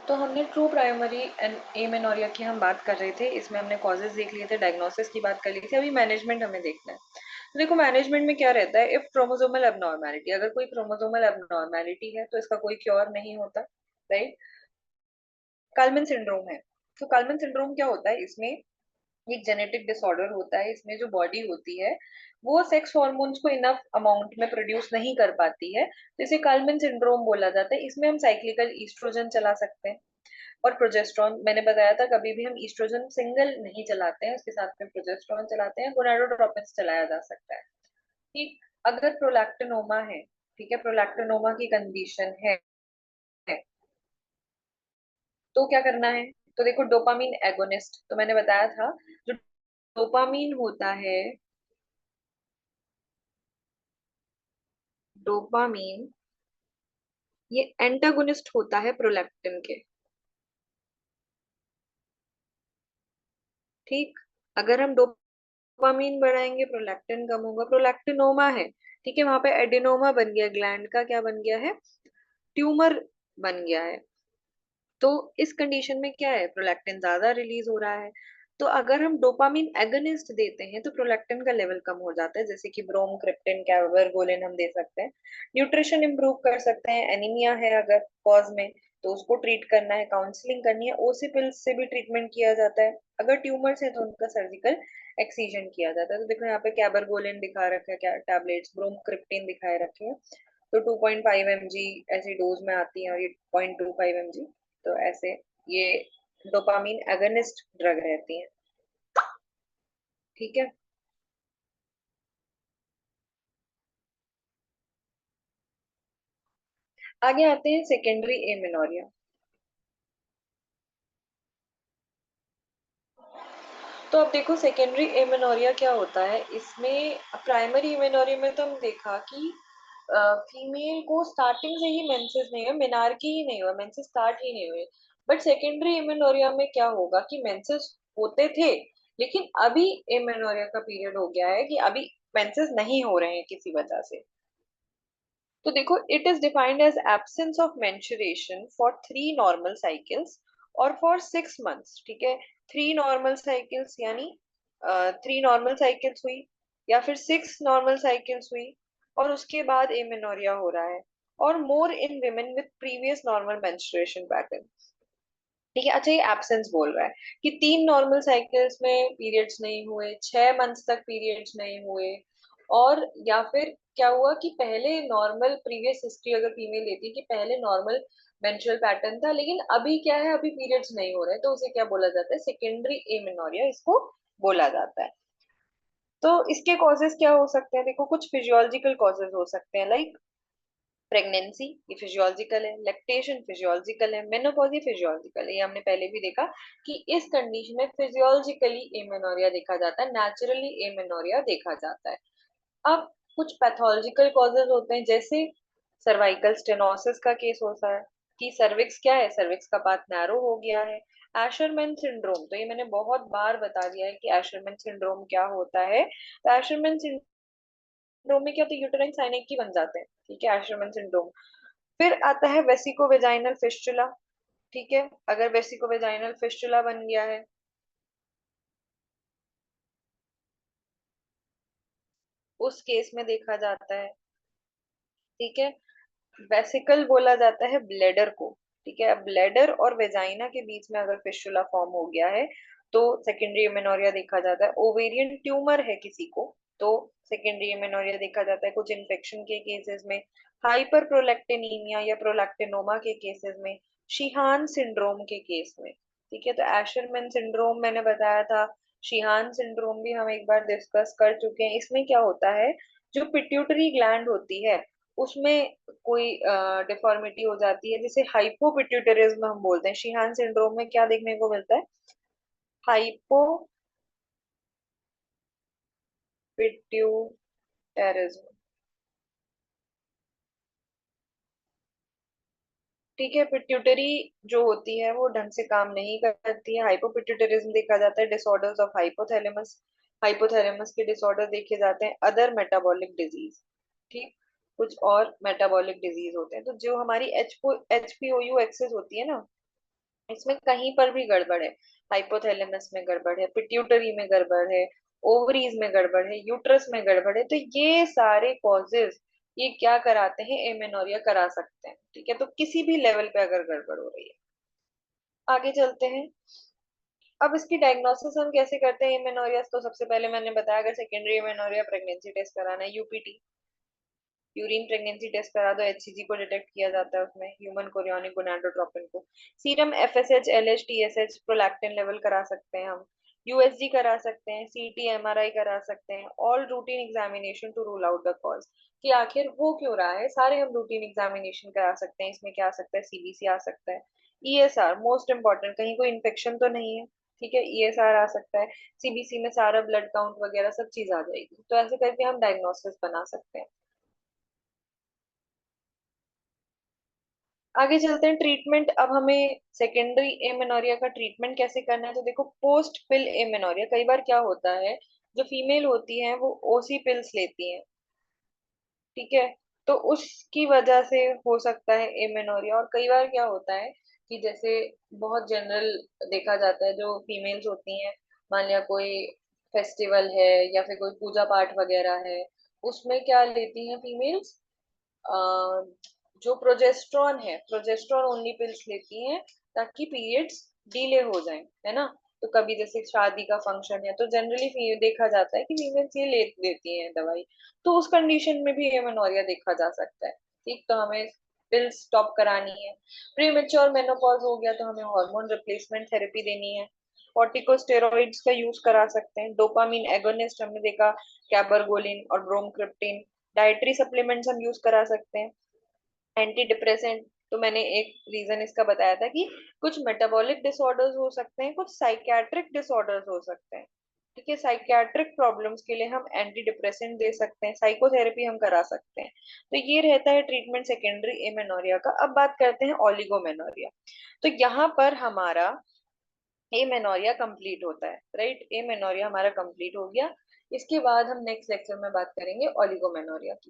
तो हमने true primary and amenorrhoea की हम बात कर रहे थे, इसमें हमने कॉजेज देख लिए थे, डायग्नोसिस की बात कर ली थी, अभी मैनेजमेंट हमें देखना है। तो देखो मैनेजमेंट में क्या रहता है, इफ क्रोमोसोमल एबनॉर्मेलिटी, अगर कोई क्रोमोसोमल एबनॉर्मेलिटी है तो इसका कोई क्योर नहीं होता, राइट। कॉलमैन सिंड्रोम है, तो कॉलमैन सिंड्रोम क्या होता है, इसमें एक जेनेटिक डिसऑर्डर होता है, इसमें जो बॉडी होती है वो सेक्स हॉर्मोन्स को इनफ अमाउंट में प्रोड्यूस नहीं कर पाती है, तो इसे कॉलमैन सिंड्रोम बोला जाता है। इसमें हम साइक्लिकल ईस्ट्रोजन चला सकते हैं और प्रोजेस्टेरॉन, मैंने बताया था कभी भी हम ईस्ट्रोजन सिंगल नहीं चलाते हैं, उसके साथ में प्रोजेस्टेरॉन चलाते हैं, गोनाडोट्रोपिन चलाया जा सकता है। ठीक, अगर प्रोलैक्टिनोमा है, ठीक है, प्रोलैक्टिनोमा की कंडीशन है, तो क्या करना है, तो देखो डोपामीन एगोनिस्ट, तो मैंने बताया था जो डोपामीन होता है, डोपामीन ये एंटागोनिस्ट होता है प्रोलैक्टिन के। ठीक, अगर हम डोपामीन बढ़ाएंगे प्रोलैक्टिन कम होगा, प्रोलैक्टिनोमा है, ठीक है, वहां पे एडिनोमा बन गया, ग्लैंड का क्या बन गया है, ट्यूमर बन गया है। तो इस कंडीशन में क्या है, प्रोलैक्टिन ज्यादा रिलीज हो रहा है, तो अगर हम डोपामिन एगोनिस्ट देते हैं तो प्रोलैक्टिन का लेवल कम हो जाता है, जैसे कि ब्रोमक्रिप्टिन, कैबरगोलिन हम दे सकते हैं। न्यूट्रिशन इंप्रूव कर सकते हैं, एनीमिया है अगर कॉज में तो उसको ट्रीट करना है, काउंसलिंग करनी है, ओसी पिल्स से भी ट्रीटमेंट किया जाता है, अगर ट्यूमर्स है तो उनका सर्जिकल एक्सीजन किया जाता है। तो देखो यहाँ पे कैबरगोलिन दिखा रखा है, क्या टैबलेट्स, ब्रोमक्रिप्टिन दिखाए रखे हैं, तो 2.5 mg ऐसी डोज में आती है और ये 0.25 mg, तो ऐसे ये डोपामीन एगनिस्ट ड्रग रहती हैं। ठीक है, आगे आते हैं सेकेंडरी एमेनोरिया। तो अब देखो सेकेंडरी एमेनोरिया क्या होता है, इसमें प्राइमरी एमेनोरिया में तो हम देखा कि फीमेल को स्टार्टिंग से ही मेंसेस नहीं हुए, मेनार्की ही नहीं हुआ, मेंसेस स्टार्ट ही नहीं हुए। बट सेकेंडरी एमेनोरिया में क्या होगा कि मेंसेस होते थे, लेकिन अभी एमेनोरिया का पीरियड हो गया है कि अभी मेंसेस नहीं हो रहे हैं किसी वजह से। तो देखो it is defined as absence of menstruation for 3 normal cycles और फॉर 6 मंथ्स। ठीक है, 3 नॉर्मल साइकिल्स यानी 3 नॉर्मल साइकिल्स हुई या फिर 6 नॉर्मल साइकिल्स हुई और उसके बाद एमेनोरिया हो रहा है, और more in women with previous normal menstruation pattern. ठीक है, अच्छा ये एब्सेंस बोल रहा है कि 3 नॉर्मल साइकिल्स में पीरियड्स नहीं हुए, 6 मंथ्स तक पीरियड्स नहीं हुए, और या फिर क्या हुआ कि पहले नॉर्मल प्रीवियस हिस्ट्री अगर फीमेल लेती है कि पहले नॉर्मल मेंस्ट्रुअल पैटर्न था लेकिन अभी क्या है, अभी पीरियड्स नहीं हो रहे, तो उसे क्या बोला जाता है, सेकेंडरी एमेनोरिया इसको बोला जाता है। तो इसके कॉजेस क्या हो सकते हैं, देखो कुछ फिजियोलॉजिकल कॉजेस हो सकते हैं, लाइक प्रेगनेंसी, ये फिजियोलॉजिकल है, लैक्टेशन फिजियोलॉजिकल है, मेनोपॉज ये फिजियोलॉजिकल है, ये हमने पहले भी देखा कि इस कंडीशन में फिजियोलॉजिकली एमेनोरिया देखा जाता है, नेचुरली एमेनोरिया देखा जाता है। अब कुछ पैथोलॉजिकल कॉजेज होते हैं, जैसे सर्वाइकल स्टेनोसिस का केस होता है कि सर्विक्स क्या है, सर्विक्स का पाथ नैरो हो गया है। एशरमैन सिंड्रोम, तो ये मैंने बहुत बार बता दिया है कि एशरमैन सिंड्रोम क्या होता है, तो एशरमैन सिंड्रोम में क्या होता है, यूटेराइन साइनेकी बन जाते हैं, ठीक है, एशरमैन सिंड्रोम। फिर आता है वेसिको वेजाइनल फिस्टुला, ठीक है, अगर वेसिको वेजाइनल फिस्टुला बन गया है, उस केस में देखा जाता है। ठीक है, वेसिकल बोला जाता है ब्लेडर को, ठीक है, अब ब्लेडर और वेजाइना के बीच में अगर फिस्टुला फॉर्म हो गया है तो सेकेंडरी एमेनोरिया देखा जाता है। ओवेरियन ट्यूमर है किसी को तो सेकेंडरी एमेनोरिया देखा जाता है, कुछ इन्फेक्शन के केसेस में, हाइपर प्रोलैक्टिनीमिया या प्रोलैक्टिनोमा के केसेस में, शिहान सिंड्रोम के केस में। ठीक है, तो एशरमैन सिंड्रोम मैंने बताया था, शिहान सिंड्रोम भी हम एक बार डिस्कस कर चुके हैं। इसमें क्या होता है, जो पिट्यूटरी ग्लैंड होती है उसमें कोई डिफॉर्मिटी हो जाती है, जिसे हाइपोपिट्यूटरिज्म हम बोलते हैं। शिहान सिंड्रोम में क्या देखने को मिलता है, हाइपोपिट्यूटरिज्म। ठीक है, पिट्यूटरी जो होती है वो ढंग से काम नहीं करती है, हाइपोपिट्यूटरिज्म देखा जाता है। डिसऑर्डर्स ऑफ हाइपोथैलेमस, हाइपोथैलेमस के डिसऑर्डर देखे जाते हैं। अदर मेटाबॉलिक डिजीज, ठीक, कुछ और मेटाबॉलिक डिजीज होते हैं, तो जो हमारी H P O U access होती है ना, इसमें कहीं पर भी गड़बड़ है, हाइपोथैलेमस में गड़बड़ है, पिट्यूटरी में गड़बड़ है, ओवरीज में गड़बड़ है, यूट्रस में गड़बड़ है, तो ये सारे कॉजेज ये क्या कराते हैं, एमेनोरिया करा सकते हैं। ठीक है, तो किसी भी लेवल पे अगर गड़बड़ हो रही है। आगे चलते हैं। अब इसकी डायग्नोसिस हम कैसे करते हैं एमेनोरिया, तो सबसे पहले मैंने बताया अगर सेकेंडरी एमेनोरिया प्रेगनेंसी टेस्ट कराना है, यूपीटी, यूरिन प्रेगनेंसी टेस्ट करा दो, एचसीजी को डिटेक्ट किया जाता है उसमें, ह्यूमन कोरियोनिक गोनाडोट्रोपिन को। Serum FSH, LH, TSH, prolactin level करा सकते हैं हम। यूएसजी करा सकते हैं, सीटी, एमआरआई करा सकते हैं, all routine examination to rule out the cause, कि आखिर वो क्यों रहा है, सारे हम रूटीन एग्जामिनेशन करा सकते हैं। इसमें क्या आ सकता है, सीबीसी आ सकता है, ईएसआर मोस्ट इंपॉर्टेंट, कहीं कोई इन्फेक्शन तो नहीं है। ठीक है, ईएसआर आ सकता है, सीबीसी में सारा ब्लड काउंट वगैरह सब चीज आ जाएगी, तो ऐसे करके हम डायग्नोसिस बना सकते हैं। आगे चलते हैं ट्रीटमेंट। अब हमें सेकेंडरी एमेनोरिया का ट्रीटमेंट कैसे करना है, तो देखो पोस्ट पिल एमेनोरिया, कई बार क्या होता है, जो फीमेल होती है वो ओसी पिल्स लेती हैं। ठीक है, तो उसकी वजह से हो सकता है एमेनोरिया। और कई बार क्या होता है कि जैसे बहुत जनरल देखा जाता है, जो फीमेल्स होती हैं, मान लिया कोई फेस्टिवल है या फिर कोई पूजा पाठ वगैरह है, उसमें क्या लेती हैं फीमेल्स, अ, जो प्रोजेस्ट्रॉन है, प्रोजेस्ट्रॉन ओनली पिल्स लेती हैं, ताकि पीरियड्स डिले हो जाएं, है ना। तो कभी जैसे शादी का फंक्शन है, तो जनरली देखा जाता है कि फीमेल्स ये ले लेती हैं दवाई, तो उस कंडीशन में भी एमेनोरिया देखा जा सकता है। ठीक, तो हमें पिल्स स्टॉप करानी है। प्री मेच्योर मेनोपॉज हो गया तो हमें हार्मोन रिप्लेसमेंट थेरेपी देनी है। कॉर्टिकोस्टेरॉइड्स का यूज करा सकते हैं, डोपामिन एगोनिस्ट हमने देखा, कैबरगोलिन और ब्रोमक्रिप्टिन। डाइटरी सप्लीमेंट्स हम यूज करा सकते हैं। एंटी डिप्रेसेंट, तो मैंने एक रीजन इसका बताया था कि कुछ मेटाबॉलिक डिसऑर्डर्स हो सकते हैं, कुछ साइकियाट्रिक डिसऑर्डर्स हो सकते हैं। ठीक है, साइकियाट्रिक प्रॉब्लम्स के लिए हम एंटी डिप्रेसेंट दे सकते हैं, साइकोथेरेपी हम करा सकते हैं। तो ये रहता है ट्रीटमेंट सेकेंडरी एमेनोरिया का। अब बात करते हैं ओलिगोमेनोरिया। तो यहाँ पर हमारा एमेनोरिया कंप्लीट होता है, राइट, एमेनोरिया हमारा कंप्लीट हो गया। इसके बाद हम नेक्स्ट लेक्चर में बात करेंगे ओलिगोमेनोरिया की।